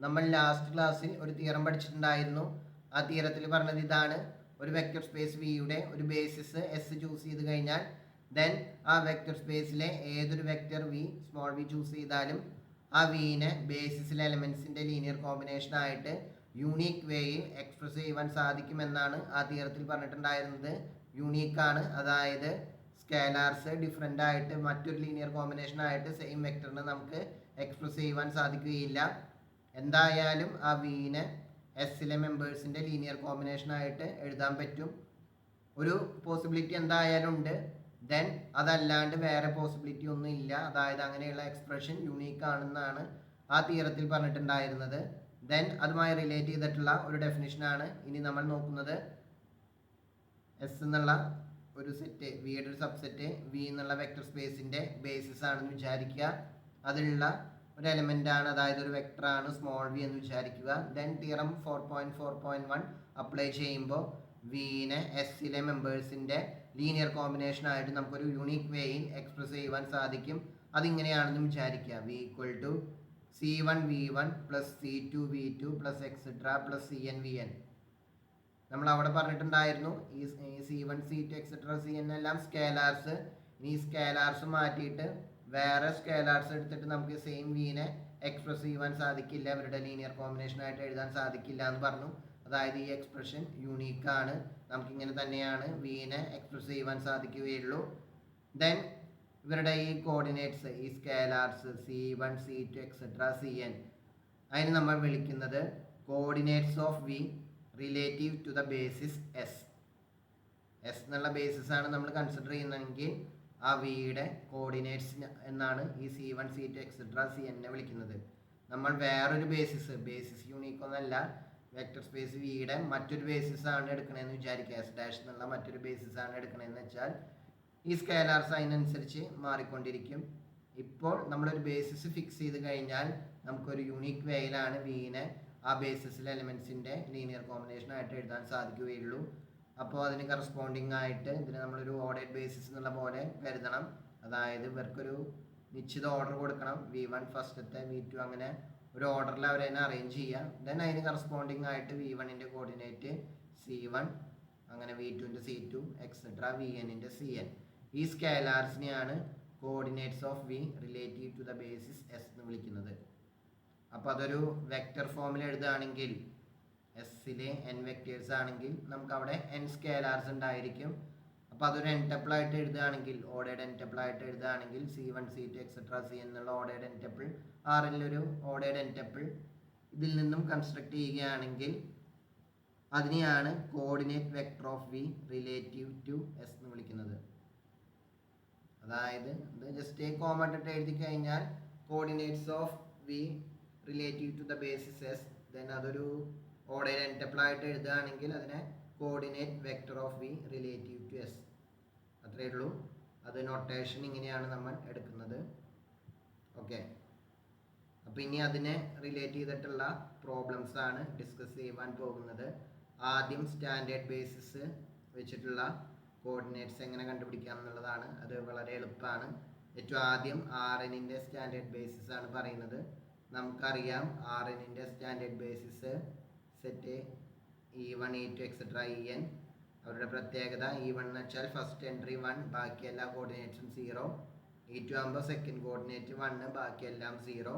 നമ്മൾ ലാസ്റ്റ് ക്ലാസ്സിൽ ഒരു തിയറം പഠിച്ചിട്ടുണ്ടായിരുന്നു. ആ തിയറത്തിൽ പറഞ്ഞത് ഇതാണ്: ഒരു വെക്റ്റർ സ്പേസ് വിയുടെ ഒരു ബേസിസ് എസ് ചൂസ് ചെയ്ത് കഴിഞ്ഞാൽ ദെൻ ആ വെക്റ്റർ സ്പേസിലെ ഏതൊരു vector v small v choose ചെയ്താലും ആ വിനെ ബേസിസിലെ എലമെൻസിൻ്റെ ലീനിയർ കോമ്പിനേഷൻ ആയിട്ട് യൂണീക്ക് വേയിൽ എക്സ്പ്രസ് ചെയ്യുവാൻ സാധിക്കുമെന്നാണ് ആ തിയറത്തിൽ പറഞ്ഞിട്ടുണ്ടായിരുന്നത്. യൂണീക്കാണ്, അതായത് സ്കേലാർസ് ഡിഫറെൻ്റ് ആയിട്ട് മറ്റൊരു ലീനിയർ കോമ്പിനേഷൻ ആയിട്ട് സെയിം വെക്ടറിന് നമുക്ക് എക്സ്പ്രസ് ചെയ്യുവാൻ സാധിക്കുകയില്ല. എന്തായാലും ആ വിനെ എസ്സിലെ മെമ്പേഴ്സിൻ്റെ ലീനിയർ കോമ്പിനേഷൻ ആയിട്ട് എഴുതാൻ പറ്റും. ഒരു പോസിബിലിറ്റി എന്തായാലും ഉണ്ട്. ദെൻ അതല്ലാണ്ട് വേറെ പോസിബിലിറ്റി ഒന്നും ഇല്ല. അതായത് അങ്ങനെയുള്ള എക്സ്പ്രഷൻ യൂണീക്ക് ആണെന്നാണ് ആ തിയറത്തിൽ പറഞ്ഞിട്ടുണ്ടായിരുന്നത്. ദെൻ അതുമായി റിലേറ്റ് ചെയ്തിട്ടുള്ള ഒരു ഡെഫിനിഷനാണ് ഇനി നമ്മൾ നോക്കുന്നത്. എസ് എന്നുള്ള ഒരു സെറ്റ്, വിയുടെ ഒരു സബ്സെറ്റ് വി എന്നുള്ള വെക്ടർ സ്പേസിൻ്റെ ബേസിസ് ആണെന്ന് വിചാരിക്കുക. അതിലുള്ള ഒരു എലമെൻ്റ് ആണ്, അതായത് ഒരു വെക്ടറാണ് സ്മോൾ വി എന്ന് വിചാരിക്കുക. ദെൻ തിയറം 4.4.1 അപ്ലൈ ചെയ്യുമ്പോൾ വിനെ എസ്സിലെ മെമ്പേഴ്സിൻ്റെ ലീനിയർ കോമ്പിനേഷൻ ആയിട്ട് നമുക്കൊരു യൂണീക്ക് വേയിൽ എക്സ്പ്രസ് ചെയ്യുവാൻ സാധിക്കും. അതിങ്ങനെയാണെന്ന് വിചാരിക്കുക: v equal to C1 V1 plus C2 V2 plus etcetera plus CN VN. നമ്മൾ അവിടെ പറഞ്ഞിട്ടുണ്ടായിരുന്നു ഈ C1 C2 എക്സെട്ര CN എല്ലാം സ്കേലാർസ്. ഇനി ഈ സ്കേലാർസ് മാറ്റിയിട്ട് വേറെ സ്കേലാർസ് എടുത്തിട്ട് നമുക്ക് സെയിം വിനെ എക്സ്പ്രസ് ചെയ്യുവാൻ സാധിക്കില്ല, അവരുടെ ലീനിയർ കോമ്പിനേഷൻ ആയിട്ട് എഴുതാൻ സാധിക്കില്ല എന്ന് പറഞ്ഞു. അതായത് ഈ എക്സ്പ്രഷൻ യൂണീക്കാണ്, നമുക്കിങ്ങനെ തന്നെയാണ് വിനെ എക്സ്പ്രസ് ചെയ്യുവാൻ സാധിക്കുകയുള്ളൂ. ദെൻ ഇവരുടെ ഈ കോർഡിനേറ്റ്സ്, ഈ scalars C1 C2 etcetera CN, അതിന് നമ്മൾ വിളിക്കുന്നത് coordinates of v relative to the basis s. S എന്നുള്ള ബേസിസ് ആണ് നമ്മൾ കൺസിഡർ ചെയ്യുന്നതെങ്കിൽ ആ വിയുടെ കോർഡിനേറ്റ്സ് എന്നാണ് ഈ C1 C2 എക്സെട്ര CN വിളിക്കുന്നത്. നമ്മൾ വേറൊരു ബേസിസ് യൂണീക്ക് ഒന്നല്ല, വെക്ടർ സ്പേസ് വിയുടെ മറ്റൊരു ബേസിസ് ആണ് എടുക്കണമെന്ന് വിചാരിക്കുക. എസ് ഡാഷ് എന്നുള്ള മറ്റൊരു ബേസിസ് ആണ് എടുക്കണമെന്ന് വെച്ചാൽ ഈ സ്കേലാർസ് അതിനനുസരിച്ച് മാറിക്കൊണ്ടിരിക്കും. ഇപ്പോൾ നമ്മളൊരു ബേസിസ് ഫിക്സ് ചെയ്ത് കഴിഞ്ഞാൽ നമുക്കൊരു യൂണീക്ക് വേയിലാണ് വിനെ ആ ബേസിസിലെ എലിമെൻസിൻ്റെ ലീനിയർ കോമ്പിനേഷൻ ആയിട്ട് എഴുതാൻ സാധിക്കുകയുള്ളൂ. അപ്പോൾ അതിന് കറസ്പോണ്ടിങ് ആയിട്ട് ഇതിന് നമ്മളൊരു ഓർഡേഡ് ബേസിസ് എന്നുള്ള പോലെ കരുതണം. അതായത് ഇവർക്കൊരു നിശ്ചിത ഓർഡർ കൊടുക്കണം. V1 ഫസ്റ്റത്തെ, V2 അങ്ങനെ ഒരു ഓർഡറിൽ അവരെ അറേഞ്ച് ചെയ്യാം. ദെൻ അതിന് കറസ്പോണ്ടിങ് ആയിട്ട് V1ൻ്റെ കോർഡിനേറ്റ് C1, അങ്ങനെ V2ൻ്റെ C2 എക്സെട്ര VNൻ്റെ CN. ഈ സ്കേലാർസിനെയാണ് coordinates of v relative to the basis S എന്ന് വിളിക്കുന്നത്. അപ്പോൾ അതൊരു വെക്റ്റർ ഫോമിൽ എഴുതുകയാണെങ്കിൽ എസ്സിലെ n വെക്റ്റേഴ്സ് ആണെങ്കിൽ നമുക്ക് അവിടെ n സ്കേലാർസ് ഉണ്ടായിരിക്കും. അപ്പോൾ അതൊരു n ടപ്പിൾ ആയിട്ട് എഴുതുകയാണെങ്കിൽ, ഓർഡേഡ് n ടപ്പിൾ ആയിട്ട് എഴുതുകയാണെങ്കിൽ C1 C2 എക്സെട്ര CN എന്നുള്ള ഓർഡേഡ് n ടപ്പിൾ Rലൊരു ഓർഡേഡ് n ടപ്പിൾ ഇതിൽ നിന്നും കൺസ്ട്രക്ട് ചെയ്യുകയാണെങ്കിൽ അതിനെയാണ് coordinate vector of v relative to S എന്ന് വിളിക്കുന്നത്. അതായത് ഇത് ജസ്റ്റ് കോമ ഇട്ടിട്ട് എഴുതി കഴിഞ്ഞാൽ coordinates of v relative to the basis S, then അതൊരു ഓർഡേഡ് n ടപ്പിൾ ആയിട്ട് എഴുതുകയാണെങ്കിൽ അതിനെ coordinate vector of v relative to S. അത്രയേ ഉള്ളൂ. അത് നൊട്ടേഷൻ ഇങ്ങനെയാണ് നമ്മൾ എടുക്കുന്നത്. ഓക്കെ, അപ്പോൾ ഇനി അതിനെ റിലേറ്റ് ചെയ്തിട്ടുള്ള പ്രോബ്ലംസ് ആണ് ഡിസ്കസ് ചെയ്യുവാൻ പോകുന്നത്. ആദ്യം സ്റ്റാൻഡേർഡ് ബേസിസ് വെച്ചിട്ടുള്ള കോർഡിനേറ്റ്സ് എങ്ങനെ കണ്ടുപിടിക്കാം എന്നുള്ളതാണ്. അത് വളരെ എളുപ്പമാണ്. ഏറ്റവും ആദ്യം Rnൻ്റെ സ്റ്റാൻഡേർഡ് ബേസിസ് ആണ് പറയുന്നത്. നമുക്കറിയാം Rnൻ്റെ standard basis set E1 E2 etcetera En. അവരുടെ പ്രത്യേകത E1 എന്ന് വെച്ചാൽ ഫസ്റ്റ് എൻട്രി 1, ബാക്കി എല്ലാ കോർഡിനേറ്റ്സും 0. E2 ആകുമ്പോൾ സെക്കൻഡ് കോർഡിനേറ്റ് 1, ബാക്കി എല്ലാം 0.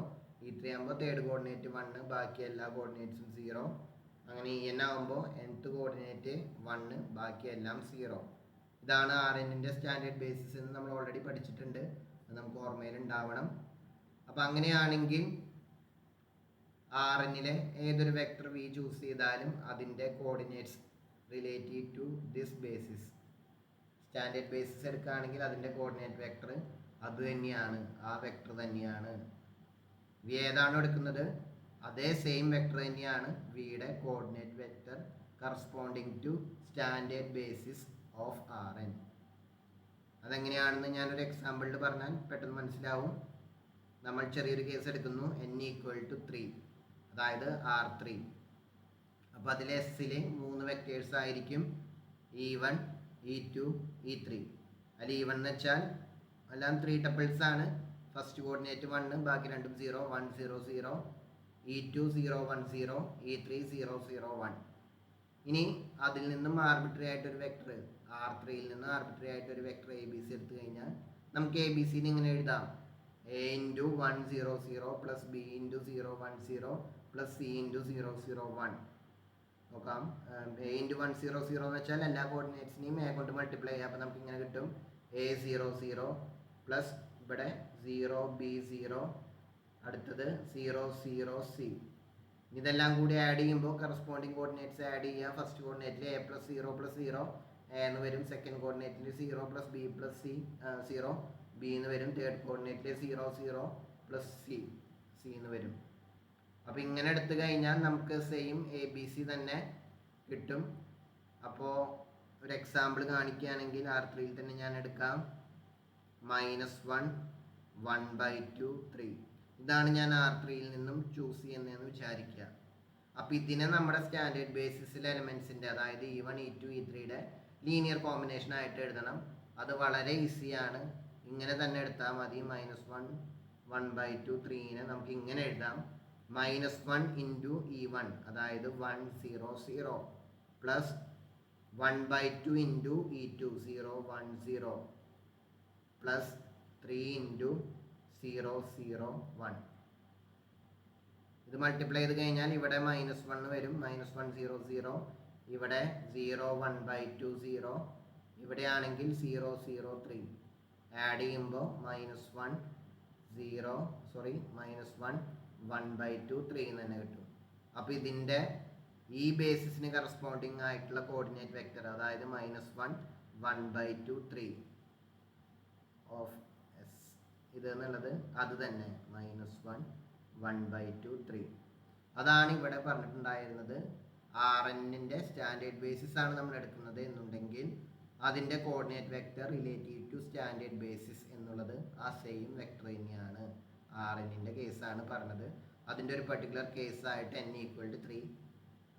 E3 ആകുമ്പോൾ തേർഡ് കോർഡിനേറ്റ് 1, ബാക്കി എല്ലാ കോർഡിനേറ്റ്സും 0. അങ്ങനെ En ആകുമ്പോൾ nth കോർഡിനേറ്റ് 1, ബാക്കി എല്ലാം 0. ഇതാണ് Rnൻ്റെ സ്റ്റാൻഡേർഡ് ബേസിസ് എന്ന് നമ്മൾ ഓൾറെഡി പഠിച്ചിട്ടുണ്ട്. അത് നമുക്ക് ഓർമ്മയിൽ ഉണ്ടാവണം. അപ്പോൾ അങ്ങനെയാണെങ്കിൽ Rnലെ ഏതൊരു വെക്ടർ വി ചൂസ് ചെയ്താലും അതിൻ്റെ coordinates relative to this basis, standard basis എടുക്കുകയാണെങ്കിൽ അതിൻ്റെ കോർഡിനേറ്റ് വെക്ടർ അത് തന്നെയാണ്, ആ വെക്ടർ തന്നെയാണ്. വി ഏതാണോ എടുക്കുന്നത് അതേ സെയിം വെക്ടർ തന്നെയാണ് വിയുടെ coordinate vector corresponding to standard basis of Rn. അതെങ്ങനെയാണെന്ന് ഞാനൊരു എക്സാമ്പിളിൽ പറഞ്ഞാൽ പെട്ടെന്ന് മനസ്സിലാവും. നമ്മൾ ചെറിയൊരു കേസ് എടുക്കുന്നു. n ഈക്വൽ ടു 3, അതായത് R3. അപ്പോൾ അതിൽ എസ്സിൽ 3 വെക്റ്റേഴ്സ് ആയിരിക്കും, E1 E2 E3. അതിൽ E1 എന്ന് വെച്ചാൽ എല്ലാം 3 ടപ്പിൾസ് ആണ്. ഫസ്റ്റ് കോർഡിനേറ്റ് 1, ബാക്കി രണ്ടും 0, 1 0 0. E2 0 1 0, E3 0 0 1. ഇനി അതിൽ നിന്നും ആർബിട്രറി ആയിട്ടൊരു വെക്ടർ R3യിൽ നിന്ന് ആർബിട്രറി ആയിട്ടൊരു വെക്ടർ എ ബി സി എടുത്തു കഴിഞ്ഞാൽ നമുക്ക് എ ബി സിന് ഇങ്ങനെ എഴുതാം: A into 1 0 0 plus B into 0 1 0 plus C into 0 0 1. നോക്കാം. A ഇൻറ്റു 1 0 0 എന്ന് വെച്ചാൽ എല്ലാ കോർഡിനേറ്റ്സിനെയും എ കൊണ്ട് മൾട്ടിപ്ലൈ ചെയ്യാം. അപ്പോൾ നമുക്ക് ഇങ്ങനെ കിട്ടും A 0 0 പ്ലസ് ഇവിടെ 0 B 0, അടുത്തത് 0 0 C. ഇതെല്ലാം കൂടി ആഡ് ചെയ്യുമ്പോൾ കറസ്പോണ്ടിങ് കോർഡിനേറ്റ്സ് ആഡ് ചെയ്യുക. ഫസ്റ്റ് കോർഡിനേറ്റിൽ A പ്ലസ് 0 പ്ലസ് 0 A എന്ന് വരും. സെക്കൻഡ് കോർഡിനേറ്റിൽ 0 plus B plus C 0 B എന്ന് വരും. തേർഡ് കോർഡിനേറ്റിൽ 0 0 പ്ലസ് സി എന്ന് വരും. അപ്പോൾ ഇങ്ങനെ എടുത്തു കഴിഞ്ഞാൽ നമുക്ക് സെയിം എ ബി സി തന്നെ കിട്ടും. അപ്പോൾ ഒരു എക്സാമ്പിൾ കാണിക്കുകയാണെങ്കിൽ R3യിൽ തന്നെ ഞാൻ എടുക്കാം. -1 1/2 3. ഇതാണ് ഞാൻ R3യിൽ നിന്നും ചൂസ് ചെയ്യുന്നതെന്ന് വിചാരിക്കുക. അപ്പോൾ ഇതിനെ നമ്മുടെ സ്റ്റാൻഡേർഡ് ബേസിസിലെ എലമെൻസിൻ്റെ, അതായത് E1 E2 E3യുടെ ലീനിയർ കോമ്പിനേഷൻ ആയിട്ട് എഴുതണം. അത് വളരെ ഈസിയാണ്. ഇങ്ങനെ തന്നെ എടുത്താൽ മതി. -1 1/2 3നെ നമുക്ക് ഇങ്ങനെ എഴുതാം: -1 ഇൻറ്റു E1, അതായത് 1 0 0, plus 1/2 into E2 0 1 0, plus 3 into 0 0 1. ഇത് മൾട്ടിപ്ലൈ ചെയ്ത് കഴിഞ്ഞാൽ ഇവിടെ -1 വരും. -1 0 0, ഇവിടെ 0 1/2 0, ഇവിടെയാണെങ്കിൽ 0 0 3. ആഡ് ചെയ്യുമ്പോൾ -1 1/2 3 എന്ന് തന്നെ കിട്ടും. അപ്പോൾ ഇതിൻ്റെ ഈ ബേസിസിന് കറസ്പോണ്ടിങ് ആയിട്ടുള്ള കോർഡിനേറ്റ് വെക്റ്റർ, അതായത് -1 1/2 3 ഓഫ് എസ് ഇത് എന്നുള്ളത് അത് തന്നെ -1 1/2 3. അതാണ് ഇവിടെ പറഞ്ഞിട്ടുണ്ടായിരുന്നത്. Rnൻ്റെ സ്റ്റാൻഡേർഡ് ബേസിസ് ആണ് നമ്മൾ എടുക്കുന്നത് എന്നുണ്ടെങ്കിൽ അതിൻ്റെ coordinate vector relative to standard basis എന്നുള്ളത് ആ സെയിം വെക്റ്റർ തന്നെയാണ്. Rnൻ്റെ കേസാണ് പറഞ്ഞത്. അതിൻ്റെ ഒരു പർട്ടിക്കുലർ കേസായിട്ട് n = 3.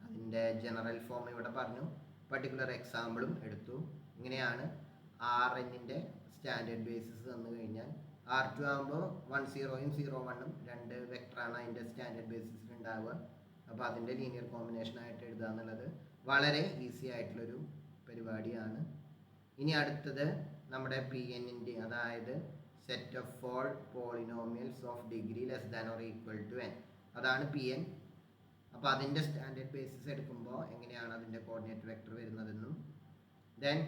അതിൻ്റെ ജനറൽ ഫോം ഇവിടെ പറഞ്ഞു. പർട്ടിക്കുലർ എക്സാമ്പിളും എടുത്തു. ഇങ്ങനെയാണ് Rnൻ്റെ സ്റ്റാൻഡേർഡ് ബേസിസ് തന്നു കഴിഞ്ഞാൽ R2 ആകുമ്പോൾ 1 0 0 1 രണ്ട് വെക്ടറാണ് അതിൻ്റെ സ്റ്റാൻഡേർഡ് ബേസിസിൽ ഉണ്ടാവുക. അപ്പോൾ അതിൻ്റെ ലീനിയർ കോമ്പിനേഷൻ ആയിട്ട് എഴുതുക എന്നുള്ളത് വളരെ ഈസി ആയിട്ടുള്ളൊരു പരിപാടിയാണ്. ഇനി അടുത്തത് നമ്മുടെ Pnൻ്റെ, അതായത് set of all polynomials of degree less than or equal to n, അതാണ് Pn. അപ്പോൾ അതിൻ്റെ സ്റ്റാൻഡേർഡ് ബേസിസ് എടുക്കുമ്പോൾ എങ്ങനെയാണ് അതിൻ്റെ കോർഡിനേറ്റ് വെക്ടർ വരുന്നതെന്നും, ദെൻ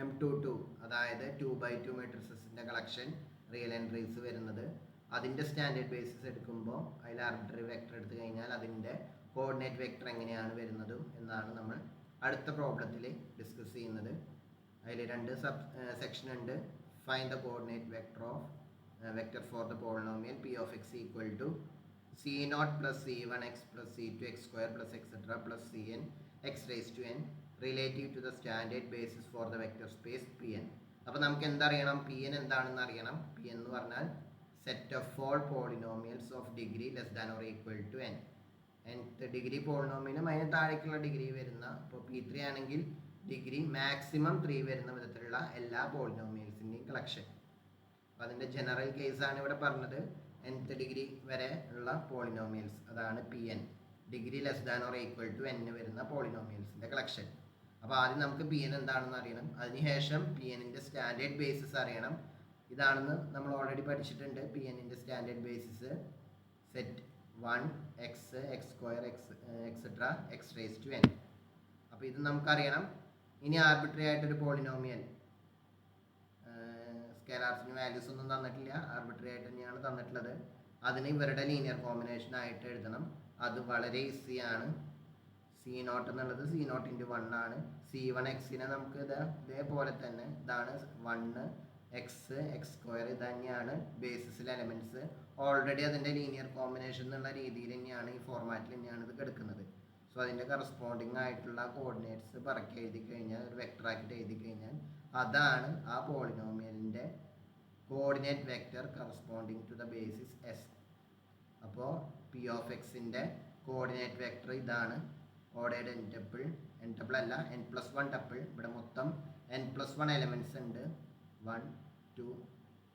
M22, അതായത് 2/2 മെട്രിസസിൻ്റെ കളക്ഷൻ റിയൽ എൻട്രീസ് വരുന്നത്, അതിൻ്റെ സ്റ്റാൻഡേർഡ് ബേസിസ് എടുക്കുമ്പോൾ അതിൽ ആർബിട്രറി വെക്ടർ എടുത്തു കഴിഞ്ഞാൽ അതിൻ്റെ കോർഡിനേറ്റ് വെക്ടർ എങ്ങനെയാണ് വരുന്നതും എന്നാണ് നമ്മൾ അടുത്ത പ്രോബ്ലത്തിൽ ഡിസ്കസ് ചെയ്യുന്നത്. അതിൽ 2 സെക്ഷൻ ഉണ്ട്. Find the coordinate vector of vector for the polynomial P of x equal to C0 plus C1x plus C2x² plus etc plus Cn x raised to n relative to the standard basis for the vector space Pn. അപ്പോൾ നമുക്ക് എന്തറിയണം? Pn എന്താണെന്ന് അറിയണം. Pn എന്ന് പറഞ്ഞാൽ set of all polynomials of degree less than or equal to n. nth degree പോളിനോമിയലും അതിന് താഴേക്കുള്ള degree വരുന്ന, ഇപ്പോൾ P3 ആണെങ്കിൽ ഡിഗ്രി മാക്സിമം 3 വരുന്ന വിധത്തിലുള്ള എല്ലാ പോളിനോമിയൽസിൻ്റെയും കളക്ഷൻ. അപ്പോൾ അതിൻ്റെ ജനറൽ കേസാണ് ഇവിടെ പറഞ്ഞത്. nth ഡിഗ്രി വരെ ഉള്ള പോളിനോമിയൽസ്, അതാണ് Pn. Degree less than or equal to n വരുന്ന പോളിനോമിയൽസിൻ്റെ കളക്ഷൻ. അപ്പോൾ ആദ്യം നമുക്ക് Pn എന്താണെന്ന് അറിയണം. അതിനുശേഷം Pnൻ്റെ സ്റ്റാൻഡേർഡ് ബേസിസ് അറിയണം. ഇതാണെന്ന് നമ്മൾ ഓൾറെഡി പഠിച്ചിട്ടുണ്ട്. Pnൻ്റെ standard basis set 1 x x² etcetera x raised to n. അപ്പോൾ ഇത് നമുക്കറിയണം. ഇനി ആർബിട്രറി ആയിട്ടൊരു പോളിനോമിയൽ, സ്കെയിലാർസിന് വാല്യൂസ് ഒന്നും തന്നിട്ടില്ല, ആർബിട്രറി ആയിട്ട് തന്നെയാണ് തന്നിട്ടുള്ളത്. അതിന് ഇവരുടെ ലീനിയർ കോമ്പിനേഷൻ ആയിട്ട് എഴുതണം. അത് വളരെ ഈസിയാണ്. C0 എന്നുള്ളത് C0 × 1 ആണ്. C1x-നെ നമുക്ക് ഇതേപോലെ തന്നെ, ഇതാണ് 1 x x² ഇത് തന്നെയാണ് ബേസിസിലെ എലമെൻറ്റ്സ്. ഓൾറെഡി അതിൻ്റെ ലീനിയർ കോമ്പിനേഷൻ എന്നുള്ള രീതിയിൽ തന്നെയാണ്, ഈ ഫോർമാറ്റിൽ തന്നെയാണ് ഇത് കിടക്കുന്നത്. സോ അതിൻ്റെ കറസ്പോണ്ടിങ് ആയിട്ടുള്ള കോർഡിനേറ്റ്സ് പറക്കി എഴുതി കഴിഞ്ഞാൽ, ഒരു വെക്ടറാക്കിയിട്ട് എഴുതി കഴിഞ്ഞാൽ അതാണ് ആ പോളിനോമിയലിൻ്റെ coordinate vector corresponding to the basis S. അപ്പോൾ P of x-ൻ്റെ കോർഡിനേറ്റ് വെക്ടർ ഇതാണ്. ഓർഡേർഡ് n ടപ്പിൾ അല്ല, n+1 ടപ്പിൾ. ഇവിടെ മൊത്തം n+1 എലമെൻറ്റ്സ് ഉണ്ട്. 1 2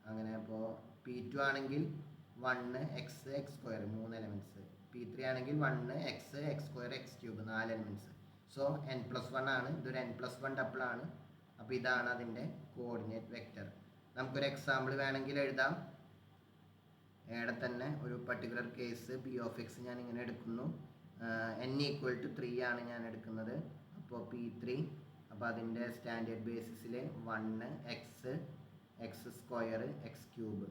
അങ്ങനെ. അപ്പോൾ P2 ആണെങ്കിൽ 1 x x square 3 elements. P3 ആണെങ്കിൽ 1 x x square x cube 4 elements. So n+1 ആണ്, ഇതൊരു n+1 ഡബിളാണ്. അപ്പോൾ ഇതാണ് അതിൻ്റെ കോർഡിനേറ്റ് വെക്റ്റർ. നമുക്കൊരു എക്സാമ്പിൾ വേണമെങ്കിൽ എഴുതാം. ഇവിടെ തന്നെ ഒരു പർട്ടിക്കുലർ കേസ് P(x) ഞാൻ ഇങ്ങനെ എടുക്കുന്നു. n=3 ആണ് ഞാൻ എടുക്കുന്നത്. അപ്പോൾ P3, അപ്പോൾ അതിൻ്റെ സ്റ്റാൻഡേർഡ് ബേസിസിൽ 1 x x square x cube.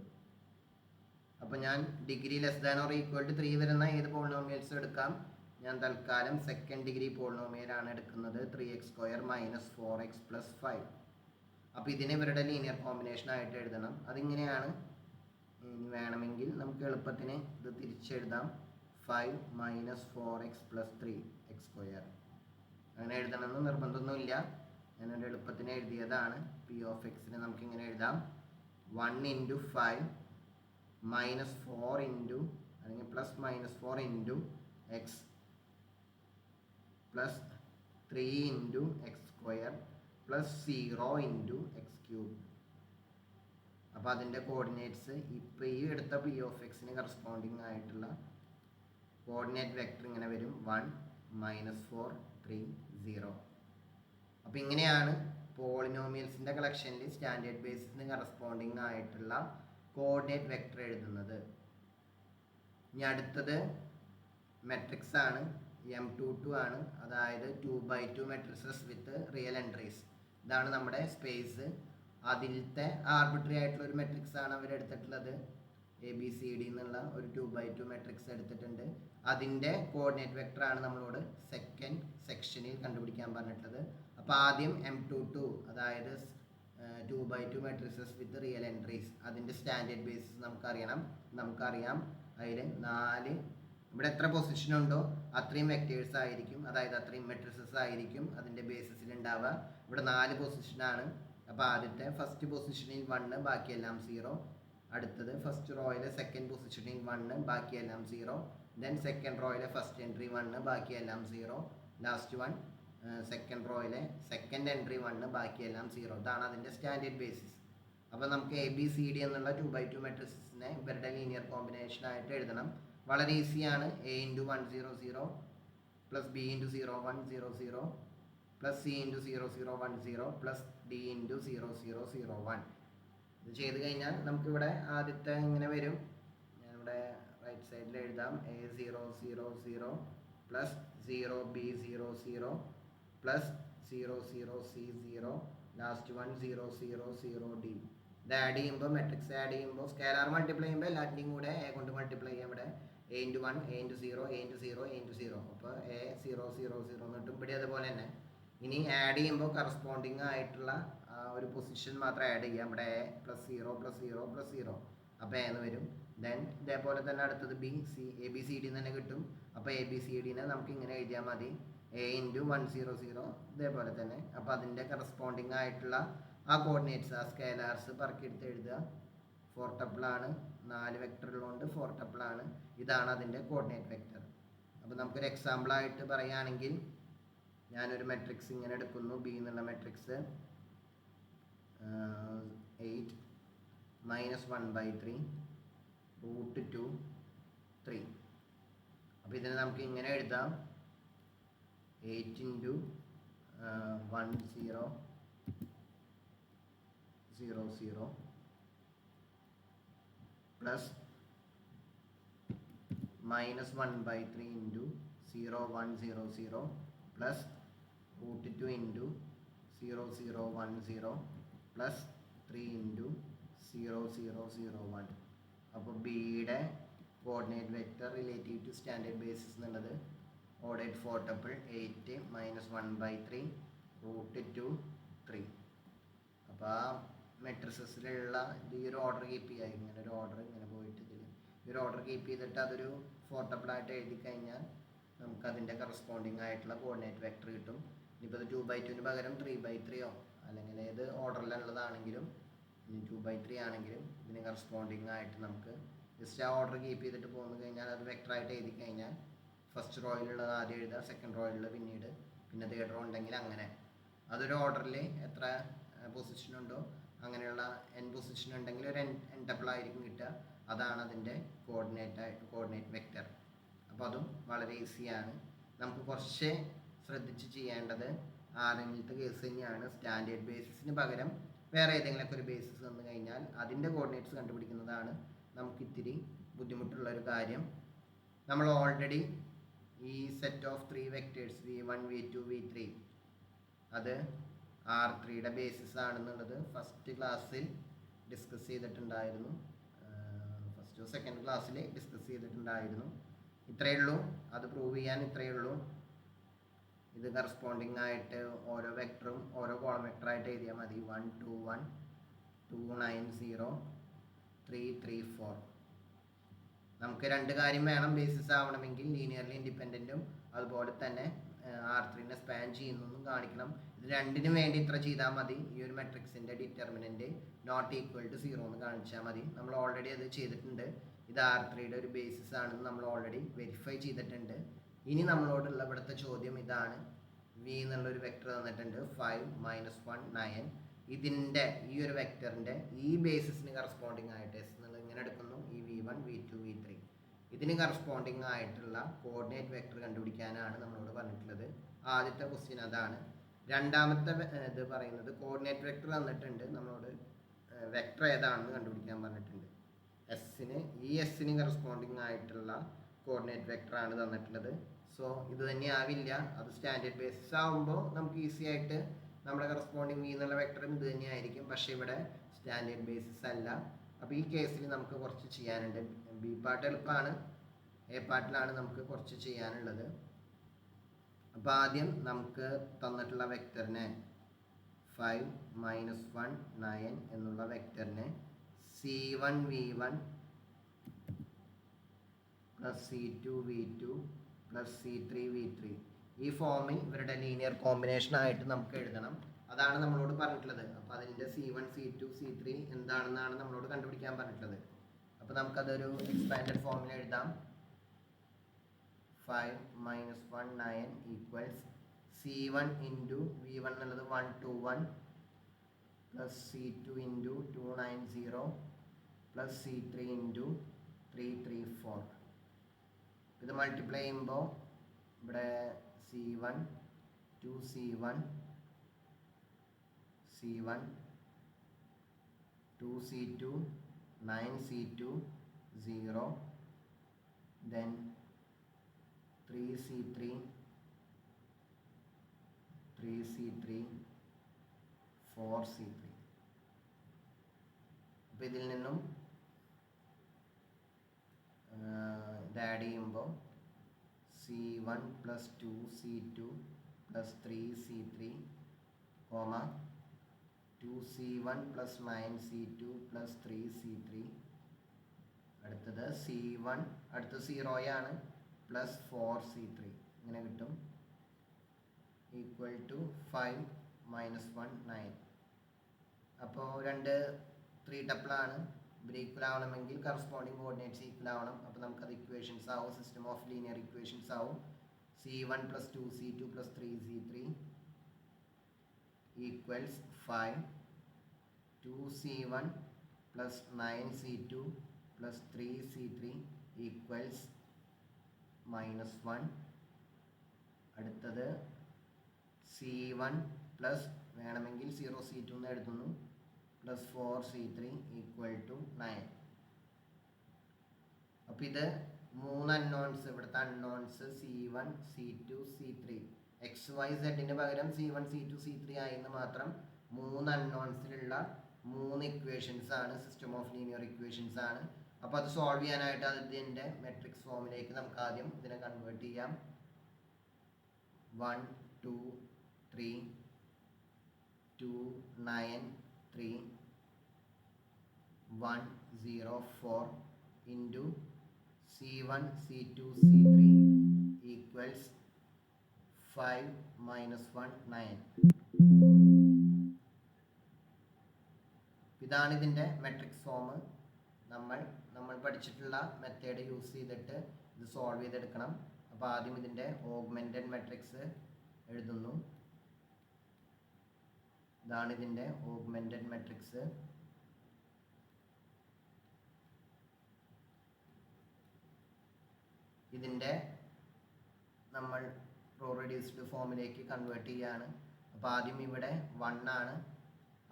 അപ്പോൾ ഞാൻ ഡിഗ്രി <3 വരുന്ന ഏത് പോളിനോമിയൽസ് എടുക്കാം. ഞാൻ തൽക്കാലം സെക്കൻഡ് ഡിഗ്രി പോളിനോമിയലാണ് എടുക്കുന്നത്, 3x² - 4x + 5. അപ്പോൾ ഇതിന് ഇവരുടെ ലീനിയർ കോമ്പിനേഷൻ ആയിട്ട് എഴുതണം. അതിങ്ങനെയാണ്. ഇനി വേണമെങ്കിൽ നമുക്ക് എളുപ്പത്തിന് ഇത് തിരിച്ചെഴുതാം. 5 - 4x + 3x². അങ്ങനെ എഴുതണമെന്ന് നിർബന്ധമൊന്നുമില്ല, ഞാനൊരു എളുപ്പത്തിന് എഴുതിയതാണ്. P(x)നെ നമുക്കിങ്ങനെ എഴുതാം. 1 × 5 -4 ഇൻറ്റു അല്ലെങ്കിൽ +-4 into X plus 3 into x² plus 0 into x³ അപ്പോൾ അതിൻ്റെ കോർഡിനേറ്റ്സ് ഇപ്പോൾ ഈ എടുത്ത P(x)ന് കറസ്പോണ്ടിങ് ആയിട്ടുള്ള കോർഡിനേറ്റ് വെക്ടർ ഇങ്ങനെ വരും. 1 -4 3 0. അപ്പോൾ ഇങ്ങനെയാണ് പോളിനോമിയൽസിൻ്റെ കളക്ഷനിൽ സ്റ്റാൻഡേർഡ് ബേസിസിന് കറസ്പോണ്ടിങ് ആയിട്ടുള്ള കോർഡിനേറ്റ് വെക്ടർ എഴുതുന്നത്. ഇനി അടുത്തത് മെട്രിക്സ് ആണ്. M22 ആണ്, അതായത് 2x2 മെട്രിക്സസ് വിത്ത് റിയൽ എൻട്രീസ്. ഇതാണ് നമ്മുടെ സ്പേസ്. അതിലത്തെ ആർബിട്രറി ആയിട്ടുള്ള ഒരു മെട്രിക്സ് ആണ് അവരെടുത്തിട്ടുള്ളത്. ABCD എന്നുള്ള ഒരു 2x2 മെട്രിക്സ് എടുത്തിട്ടുണ്ട്. അതിൻ്റെ കോർഡിനേറ്റ് വെക്ടർ ആണ് നമ്മളോട് സെക്കൻഡ് സെക്ഷനിൽ കണ്ടുപിടിക്കാൻ പറഞ്ഞിട്ടുള്ളത്. അപ്പോൾ ആദ്യം M22, അതായത് 2x2 മെട്രിക്സസ് വിത്ത് റിയൽ എൻട്രീസ്, അതിൻ്റെ സ്റ്റാൻഡേർഡ് ബേസിസ് നമുക്കറിയാം. അതിൽ 4, ഇവിടെ എത്ര പൊസിഷൻ ഉണ്ടോ അത്രയും വെക്ടേഴ്സ് ആയിരിക്കും, അതായത് അത്രയും മെട്രിസസ് ആയിരിക്കും അതിൻ്റെ ബേസിസിൽ ഉണ്ടാവുക. ഇവിടെ 4 പൊസിഷനാണ്. അപ്പോൾ ആദ്യത്തെ ഫസ്റ്റ് പൊസിഷനിൽ 1, ബാക്കിയെല്ലാം 0. അടുത്തത് ഫസ്റ്റ് റോയിലെ സെക്കൻഡ് പൊസിഷനിൽ 1, ബാക്കിയെല്ലാം 0. ദെൻ സെക്കൻഡ് റോയിലെ ഫസ്റ്റ് എൻട്രി 1, ബാക്കിയെല്ലാം 0. ലാസ്റ്റ് വൺ സെക്കൻഡ് റോയിലെ സെക്കൻഡ് എൻട്രി 1, ബാക്കിയെല്ലാം 0. ഇതാണ് അതിൻ്റെ സ്റ്റാൻഡേർഡ് ബേസിസ്. അപ്പോൾ നമുക്ക് ABCD എന്നുള്ള 2x2 മെട്രിക്സിനെ ഇവരുടെ ലീനിയർ കോമ്പിനേഷൻ ആയിട്ട് എഴുതണം. വളരെ ഈസിയാണ്. A × 1 0 0 plus B × 0 1 0 0 plus C × 0 0 1 0 plus D × 0 0 0 1. ഇത് ചെയ്ത് കഴിഞ്ഞാൽ നമുക്കിവിടെ ആദ്യത്തെ ഇങ്ങനെ വരും. ഞാനിവിടെ റൈറ്റ് സൈഡിൽ എഴുതാം. A 0 0 0 plus 0 B 0 0 plus 0 0 C 0 last 1 0 0 0 D. ഇത് ആഡ് ചെയ്യുമ്പോൾ, മെട്രിക്സ് ആഡ് ചെയ്യുമ്പോൾ, സ്കേലാർ മൾട്ടിപ്ലൈ ചെയ്യുമ്പോൾ എല്ലാറ്റിൻ്റെയും കൂടെ A കൊണ്ട് മൾട്ടിപ്ലൈ ചെയ്യാം. ഇവിടെ A × 1 A × 0 A × 0 A × 0. അപ്പോൾ A 0 0 0 എന്നിട്ടും ഇവിടെ അതുപോലെ തന്നെ. ഇനി ആഡ് ചെയ്യുമ്പോൾ കറസ്പോണ്ടിങ് ആയിട്ടുള്ള ഒരു പൊസിഷൻ മാത്രം ആഡ് ചെയ്യാം. ഇവിടെ A +0 +0 +0, അപ്പോൾ A എന്ന് വരും. ദെൻ ഇതേപോലെ തന്നെ അടുത്തത് ABCD തന്നെ കിട്ടും. അപ്പോൾ ABCDനെ നമുക്ക് ഇങ്ങനെ എഴുതിയാൽ മതി. A × 1 0 0 ഇതേപോലെ തന്നെ. അപ്പോൾ അതിൻ്റെ കറസ്പോണ്ടിങ് ആയിട്ടുള്ള ആ കോർഡിനേറ്റ്സ്, ആ സ്കേലാർസ് പറക്കിയെടുത്ത് എഴുതുക. 4 ടപ്പിളാണ്, 4 വെക്ടർ ഉള്ളതുകൊണ്ട് 4 ടപ്പിളാണ്. ഇതാണ് അതിൻ്റെ കോർഡിനേറ്റ് വെക്ടർ. അപ്പോൾ നമുക്കൊരു എക്സാമ്പിളായിട്ട് പറയുകയാണെങ്കിൽ, ഞാനൊരു മെട്രിക്സ് ഇങ്ങനെ എടുക്കുന്നു. B എന്നുള്ള മെട്രിക്സ് 8 -1/3 √2 3. അപ്പോൾ ഇതിനെ നമുക്ക് ഇങ്ങനെ എഴുതാം. 8 × 1 0 0 0 പ്ലസ് -1/3 × 0 1 0 0 പ്ലസ് √2 × 0 0 1 0 പ്ലസ് 3 × 0 0 0 1. അപ്പോൾ ബിയുടെ coordinate vector relative to standard basis എന്നുള്ളത് ഓർഡേഡ് 4 ടപ്പിൾ 8 -1/3 √2 3. അപ്പോൾ ആ മെട്രിസസിലുള്ള ഈ ഒരു ഓർഡർ കീപ്പ് ചെയ്യുക. ഇങ്ങനെ ഒരു ഓർഡർ ഇങ്ങനെ പോയിട്ട് ഈ ഒരു ഓർഡർ കീപ്പ് ചെയ്തിട്ട് അതൊരു 4 ടപ്പിളായിട്ട് എഴുതി കഴിഞ്ഞാൽ നമുക്കതിൻ്റെ കറസ്പോണ്ടിങ് ആയിട്ടുള്ള കോർഡിനേറ്റ് വെക്ടർ കിട്ടും. ഇനിയിപ്പോൾ ഇത് 2x2 പകരം 3x3 അല്ലെങ്കിൽ ഏത് ഓർഡറിലുള്ളതാണെങ്കിലും, 2x3 ആണെങ്കിലും ഇതിന് കറസ്പോണ്ടിങ് ആയിട്ട് നമുക്ക് ജസ്റ്റ് ആ ഓർഡർ കീപ്പ് ചെയ്തിട്ട് പോന്നു കഴിഞ്ഞാൽ അത് വെക്ടറായിട്ട് എഴുതി കഴിഞ്ഞാൽ ഫസ്റ്റ് റോയിലുള്ളത് ആദ്യം എഴുതുക, സെക്കൻഡ് റോയിലുള്ള പിന്നീട്, പിന്നെ തേർഡ് റോ ഉണ്ടെങ്കിൽ അങ്ങനെ അതൊരു ഓർഡറിൽ എത്ര പൊസിഷൻ ഉണ്ടോ അങ്ങനെയുള്ള n പൊസിഷൻ ഉണ്ടെങ്കിൽ ഒരു n ടപ്പിൾ ആയിരിക്കും കിട്ടുക. അതാണ് അതിൻ്റെ കോർഡിനേറ്റ് വെക്റ്റർ. അപ്പോൾ അതും വളരെ ഈസിയാണ്. നമുക്ക് കുറച്ച് ശ്രദ്ധിച്ച് ചെയ്യേണ്ടത് ആറിലത്തെ കേസ് തന്നെയാണ്. സ്റ്റാൻഡേർഡ് ബേസിസിന് പകരം വേറെ ഏതെങ്കിലുമൊക്കെ ഒരു ബേസിസ് വന്നു കഴിഞ്ഞാൽ അതിൻ്റെ കോർഡിനേറ്റ്സ് കണ്ടുപിടിക്കുന്നതാണ് നമുക്ക് ഇത്തിരി ബുദ്ധിമുട്ടുള്ളൊരു കാര്യം. നമ്മൾ ഓൾറെഡി ഈ set of 3 vectors v1 v2 v3 അത് R3യുടെ ബേസിസ് ആണെന്നുള്ളത് ഫസ്റ്റ് ക്ലാസ്സിൽ ഡിസ്കസ് ചെയ്തിട്ടുണ്ടായിരുന്നു. ഫസ്റ്റോ സെക്കൻഡ് ക്ലാസ്സിൽ ഡിസ്കസ് ചെയ്തിട്ടുണ്ടായിരുന്നു. ഇത്രയേ ഉള്ളൂ. അത് പ്രൂവ് ചെയ്യാൻ ഇത്രയേ ഉള്ളൂ. ഇത് കറസ്പോണ്ടിങ് ആയിട്ട് ഓരോ വെക്ടറും ഓരോ കോളം വെക്ടറായിട്ട് എഴുതിയാൽ മതി. 1 2 1 2 9 0 3 3 4. നമുക്ക് രണ്ട് കാര്യം വേണം ബേസിസ് ആവണമെങ്കിൽ. ലീനിയർലി ഇൻഡിപെൻഡൻറ്റും അതുപോലെ തന്നെ R3നെ സ്പാൻ ചെയ്യുന്നതും കാണിക്കണം. ഇത് രണ്ടിനും വേണ്ടി ഇത്ര ചെയ്താൽ മതി. ഈ ഒരു മെട്രിക്സിൻ്റെ ഡിറ്റർമിനൻറ്റ് നോട്ട് ഈക്വൽ ടു 0 എന്ന് കാണിച്ചാൽ മതി. നമ്മൾ ഓൾറെഡി അത് ചെയ്തിട്ടുണ്ട്. ഇത് R3യുടെ ഒരു ബേസിസ് ആണെന്ന് നമ്മൾ ഓൾറെഡി വെരിഫൈ ചെയ്തിട്ടുണ്ട്. ഇനി നമ്മളോടുള്ള ഇവിടുത്തെ ചോദ്യം ഇതാണ്. വി എന്നുള്ളൊരു വെക്ടർ തന്നിട്ടുണ്ട് 5 -1 9. ഇതിൻ്റെ ഈ ഒരു വെക്ടറിൻ്റെ ഈ ബേസിസിന് കറസ്പോണ്ടിങ് ആയിട്ട് എസ് എന്നുള്ളത് ഇങ്ങനെ എടുക്കുന്നു. ഈ v1 v2 v3 ഇതിന് കറസ്പോണ്ടിങ് ആയിട്ടുള്ള കോർഡിനേറ്റ് വെക്ടർ കണ്ടുപിടിക്കാനാണ് നമ്മളോട് പറഞ്ഞിട്ടുള്ളത്. ആദ്യത്തെ ക്വസ്റ്റ്യൻ അതാണ്. രണ്ടാമത്തെ ഇത് പറയുന്നത് കോർഡിനേറ്റ് വെക്ടർ തന്നിട്ടുണ്ട്. നമ്മളോട് വെക്ടർ ഏതാണെന്ന് കണ്ടുപിടിക്കാൻ പറഞ്ഞിട്ടുണ്ട്. എസ്സിന് കറസ്പോണ്ടിങ് ആയിട്ടുള്ള കോർഡിനേറ്റ് വെക്ടർ ആണ് തന്നിട്ടുള്ളത്. സോ ഇത് തന്നെ ആവില്ല. അത് സ്റ്റാൻഡേർഡ് ബേസിസ് ആകുമ്പോൾ നമുക്ക് ഈസി ആയിട്ട് നമ്മുടെ കറസ്പോണ്ടിങ് വി എന്നുള്ള വെക്ടറും ഇത് തന്നെ ആയിരിക്കും. പക്ഷേ ഇവിടെ സ്റ്റാൻഡേർഡ് ബേസിസ് അല്ല. അപ്പോൾ ഈ കേസിൽ നമുക്ക് കുറച്ച് ചെയ്യാനുണ്ട്. ബി പാർട്ട് എളുപ്പമാണ്, എ പാർട്ടിലാണ് നമുക്ക് കുറച്ച് ചെയ്യാനുള്ളത്. അപ്പോൾ ആദ്യം നമുക്ക് തന്നിട്ടുള്ള വെക്ടറിനെ 5 -1 9 എന്നുള്ള വെക്ടറിനെ c1 v1 plus c2 v2 plus c3 v3 ഈ ഫോമിൽ ഇവരുടെ ലീനിയർ കോമ്പിനേഷൻ ആയിട്ട് നമുക്ക് എഴുതണം. അതാണ് നമ്മളോട് പറഞ്ഞിട്ടുള്ളത്. അപ്പോൾ അതിൻ്റെ c1 c2 c3 എന്താണെന്നാണ് നമ്മളോട് കണ്ടുപിടിക്കാൻ പറഞ്ഞിട്ടുള്ളത്. അപ്പോൾ നമുക്കതൊരു എക്സ്പാൻഡഡ് ഫോമിൽ എഴുതാം. 5 -1 9 ഈക്വൽസ് c1 ഇൻറ്റു v1 എന്നുള്ളത് 1 2 1 plus c2 into 2 9 0 plus c3 into 3 3 4. ഇത് മൾട്ടിപ്ലൈ ചെയ്യുമ്പോൾ ഇവിടെ c1 2c1 c1 2c2 9c2 0 then 3c3 3c3 4c3. അപ്പോൾ ഇതിൽ നിന്നും ഇത് ആഡ് ചെയ്യുമ്പോൾ c1 plus 2c2 plus 3c3 2c1 plus 9c2 plus 3c3. അടുത്തത് c1 അടുത്ത 0 ആണ് പ്ലസ് 4c3 ഇങ്ങനെ കിട്ടും. Equal to 5 -1 9. അപ്പോൾ രണ്ട് 3 ടപ്പിളാണ്. ഇവർ ഈക്വൽ ആവണമെങ്കിൽ കറസ്പോണ്ടിങ് കോർഡിനേറ്റ്സ് ഈക്വൽ ആവണം. അപ്പോൾ നമുക്കത് ഇക്വേഷൻസ് ആവും, സിസ്റ്റം ഓഫ് ലീനിയർ ഇക്വേഷൻസ് ആവും. c1 plus 2c2 plus 3c3 equals 5 2c1 plus 9c2 plus 3c3 equals -1. അടുത്തത് c1 പ്ലസ് വേണമെങ്കിൽ 0c2 എന്ന് എഴുതുന്നു പ്ലസ് 4c3 ഈക്വൽ ടു 9. അപ്പോൾ ഇത് 3 അൺനോൺസ്, ഇവിടുത്തെ അൺനോൺസ് c1 c2 c3 XYZന് പകരം c1 c2 c3 ആയെന്ന് മാത്രം. 3 അൺനോൺസിലുള്ള 3 ഇക്വേഷൻസ് ആണ്, സിസ്റ്റം ഓഫ് ലീനിയർ ഇക്വേഷൻസ് ആണ്. അപ്പോൾ അത് സോൾവ് ചെയ്യാനായിട്ട് അതിൻ്റെ മെട്രിക്സ് ഫോമിലേക്ക് നമുക്ക് ആദ്യം ഇതിനെ കൺവേർട്ട് ചെയ്യാം. 1 2 3 2 9 3 1 0 4 into c1 c2 c3 equals 5 -1 9. ഇതാണ് ഇതിൻ്റെ മെട്രിക്സ് ഫോം. നമ്മൾ പഠിച്ചിട്ടുള്ള മെത്തേഡ് യൂസ് ചെയ്തിട്ട് ഇത് സോൾവ് ചെയ്തെടുക്കണം. അപ്പോൾ ആദ്യം ഇതിൻ്റെ ഓഗ്മെൻറ്റഡ് മെട്രിക്സ് എഴുതുന്നു. ഇതാണ് ഇതിൻ്റെ ഓഗ്മെൻറ്റഡ് മെട്രിക്സ്. ഇതിൻ്റെ നമ്മൾ റോ റെഡ്യൂസ്ഡ് ഫോമിലേക്ക് കൺവേർട്ട് ചെയ്യുകയാണ്. അപ്പോൾ ആദ്യം ഇവിടെ 1 ആണ്.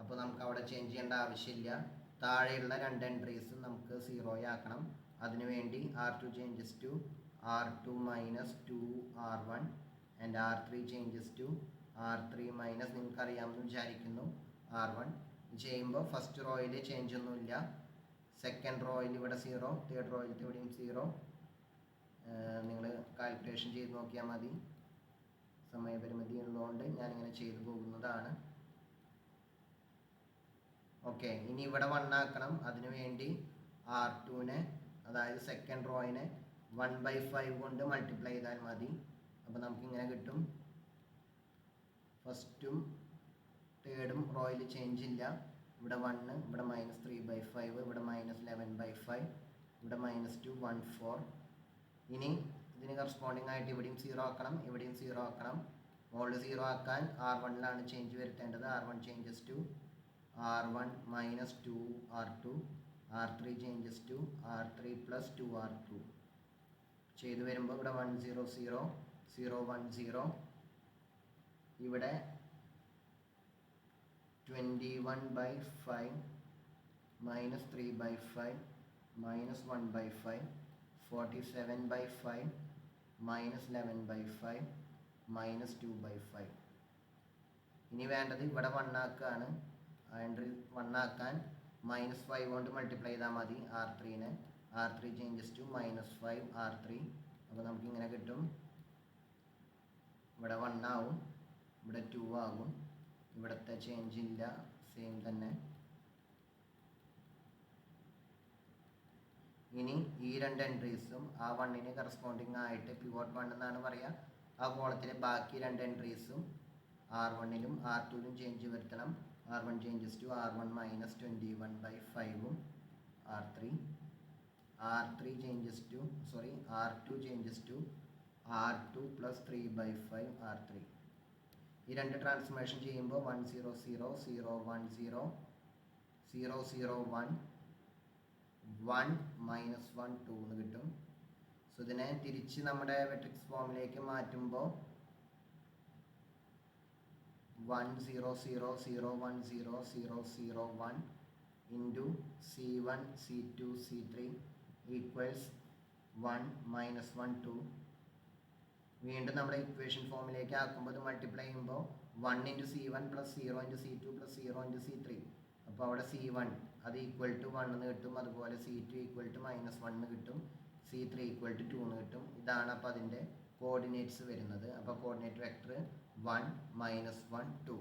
അപ്പോൾ നമുക്ക് അവിടെ ചേഞ്ച് ചെയ്യേണ്ട ആവശ്യമില്ല. താഴെയുള്ള രണ്ട് എൻട്രീസും നമുക്ക് 0 ആക്കണം. അതിനുവേണ്ടി R2 changes to R2 minus 2R1 and R3 changes to R3 minus, നിങ്ങൾക്കറിയാമെന്ന് വിചാരിക്കുന്നു, R1. ചെയ്യുമ്പോൾ ഫസ്റ്റ് റോയിൽ ചേഞ്ച് ഒന്നുമില്ല. സെക്കൻഡ് റോയിൽ ഇവിടെ 0, തേർഡ് റോയിൽ ഇവിടെയും 0. നിങ്ങൾ കാൽക്കുലേഷൻ ചെയ്ത് നോക്കിയാൽ മതി. സമയപരിമിതി ഉള്ളതുകൊണ്ട് ഞാനിങ്ങനെ ചെയ്തു പോകുന്നതാണ്. ഓക്കെ, ഇനി ഇവിടെ 1 ആക്കണം. അതിനുവേണ്ടി R2നെ, അതായത് സെക്കൻഡ് റോയിനെ 1/5 കൊണ്ട് മൾട്ടിപ്ലൈ ചെയ്താൽ മതി. അപ്പോൾ നമുക്കിങ്ങനെ കിട്ടും. ഫസ്റ്റും തേർഡും റോയിൽ ചേഞ്ച് ഇല്ല. ഇവിടെ 1, ഇവിടെ -3/5, ഇവിടെ -11/5, ഇവിടെ -2, 1, 4. ഇനി ഇതിന് കറസ്പോണ്ടിങ് ആയിട്ട് ഇവിടെയും 0 ആക്കണം, ഇവിടെയും 0 ആക്കണം. മോളിൽ 0 ആക്കാൻ R1ലാണ് ചേഞ്ച് വരുത്തേണ്ടത്. R1 changes to R1 minus 2R2, R3 changes to R3 plus 2R2. ചെയ്തു വരുമ്പോൾ ഇവിടെ 1 0 0 0 1 0, ഇവിടെ 21/5 മൈനസ് 3/5 മൈനസ് 1/5, 47/5 മൈനസ് 11/5 മൈനസ് 2/5. ഇനി വേണ്ടത് ഇവിടെ 1 ആക്കുകയാണ്. ആ എൻട്രി 1 ആക്കാൻ -5 കൊണ്ട് മൾട്ടിപ്ലൈ ചെയ്താൽ മതി R3നെ. R3 changes to -5 R3. അപ്പോൾ നമുക്കിങ്ങനെ കിട്ടും. ഇവിടെ 1 ആവും, ഇവിടെ 2 ആകും. ഇവിടുത്തെ ചേഞ്ച് ഇല്ല, സെയിം തന്നെ. ഇനി ഈ രണ്ട് എൻട്രീസും ആ 1ന് കറസ്പോണ്ടിങ് ആയിട്ട് പിവോട്ട് 1 എന്നാണ് പറയുക. ആ കോളത്തിലെ ബാക്കി രണ്ട് എൻട്രീസും R1ലും R2ലും ചേഞ്ച് വരുത്തണം. R1 changes to R1 minus 21/5 R3. R2 changes to R2 plus 3/5 R3. ഈ രണ്ട് ട്രാൻസ്ഫോർമേഷൻ ചെയ്യുമ്പോൾ 1 0 0 0 1 0 0 0 1 1 മൈനസ് 1 2 എന്ന് കിട്ടും. സോ ഇതിനെ തിരിച്ച് നമ്മുടെ മെട്രിക്സ് ഫോമിലേക്ക് മാറ്റുമ്പോൾ 1 0 0 0 1 0 0 0 1 into C1 C2 C3 equals 1 minus 1 2. വീണ്ടും നമ്മുടെ ഇക്വേഷൻ ഫോമിലേക്ക് ആക്കുമ്പോൾ ഇത് മൾട്ടിപ്ലൈ ചെയ്യുമ്പോൾ 1 into C1 plus 0 into C2 plus 0 into C3. അപ്പോൾ അവിടെ C1 അത് ഈക്വൽ ടു 1 എന്ന് കിട്ടും. അതുപോലെ C2 ഈക്വൽ ടു -1 എന്ന് കിട്ടും. C3 ഈക്വൽ ടു 2 എന്ന് കിട്ടും. ഇതാണ് അപ്പോൾ അതിൻ്റെ കോർഡിനേറ്റ്സ് വരുന്നത്. അപ്പോൾ കോർഡിനേറ്റ് വെക്ടർ 1 -1 2.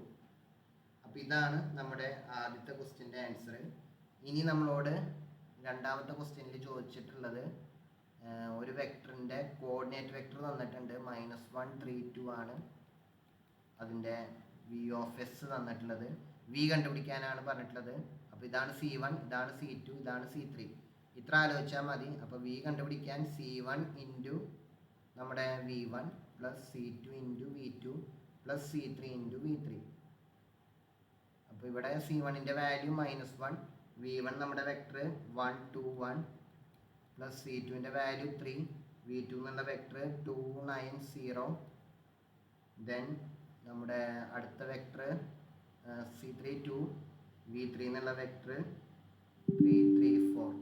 അപ്പോൾ ഇതാണ് നമ്മുടെ ആദ്യത്തെ ക്വസ്റ്റ്യൻ്റെ ആൻസർ. ഇനി നമ്മളോട് രണ്ടാമത്തെ ക്വസ്റ്റ്യനിൽ ചോദിച്ചിട്ടുള്ളത് ഒരു വെക്ടറിൻ്റെ കോർഡിനേറ്റ് വെക്ടർ തന്നിട്ടുണ്ട്. -1 3 2 ആണ് അതിൻ്റെ V(S) തന്നിട്ടുള്ളത്. V കണ്ടുപിടിക്കാനാണ് പറഞ്ഞിട്ടുള്ളത്. അപ്പോൾ ഇതാണ് C1, ഇതാണ് C2, ഇതാണ് C3. ഇത്ര ആലോചിച്ചാൽ മതി. അപ്പോൾ V കണ്ടുപിടിക്കാൻ C1 ഇൻറ്റു നമ്മുടെ V1 plus C2 into V2 plus C3 into V3. അപ്പോൾ ഇവിടെ C1ൻ്റെ വാല്യൂ -1, V1 നമ്മുടെ വെക്ടർ 1 2 1 പ്ലസ് C2ൻ്റെ വാല്യൂ 3, V2 എന്നുള്ള വെക്ടർ 2 9 0. ദെൻ നമ്മുടെ അടുത്ത വെക്ടർ C3 2, V3 എന്നുള്ള വെക്ടർ 3 3 4.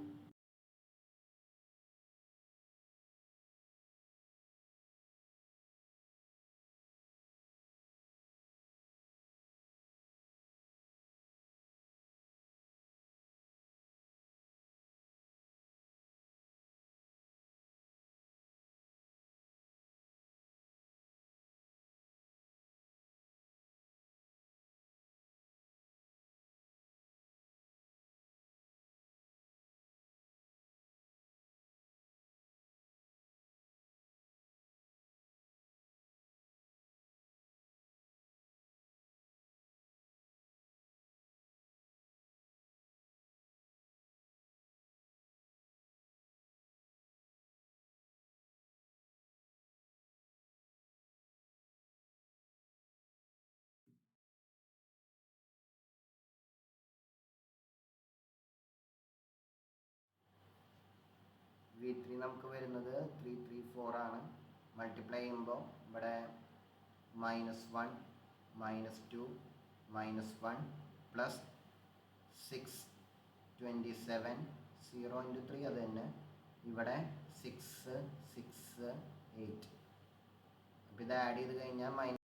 V3 നമുക്ക് വരുന്നത് 334 ആണ്. മൾട്ടിപ്ലൈ ചെയ്യുമ്പോൾ ഇവിടെ -1 -2 -1 പ്ലസ് 627 0 × 3 അത് തന്നെ. ഇവിടെ 6 6 8. അപ്പോൾ ഇത് ആഡ് ചെയ്ത് കഴിഞ്ഞാൽ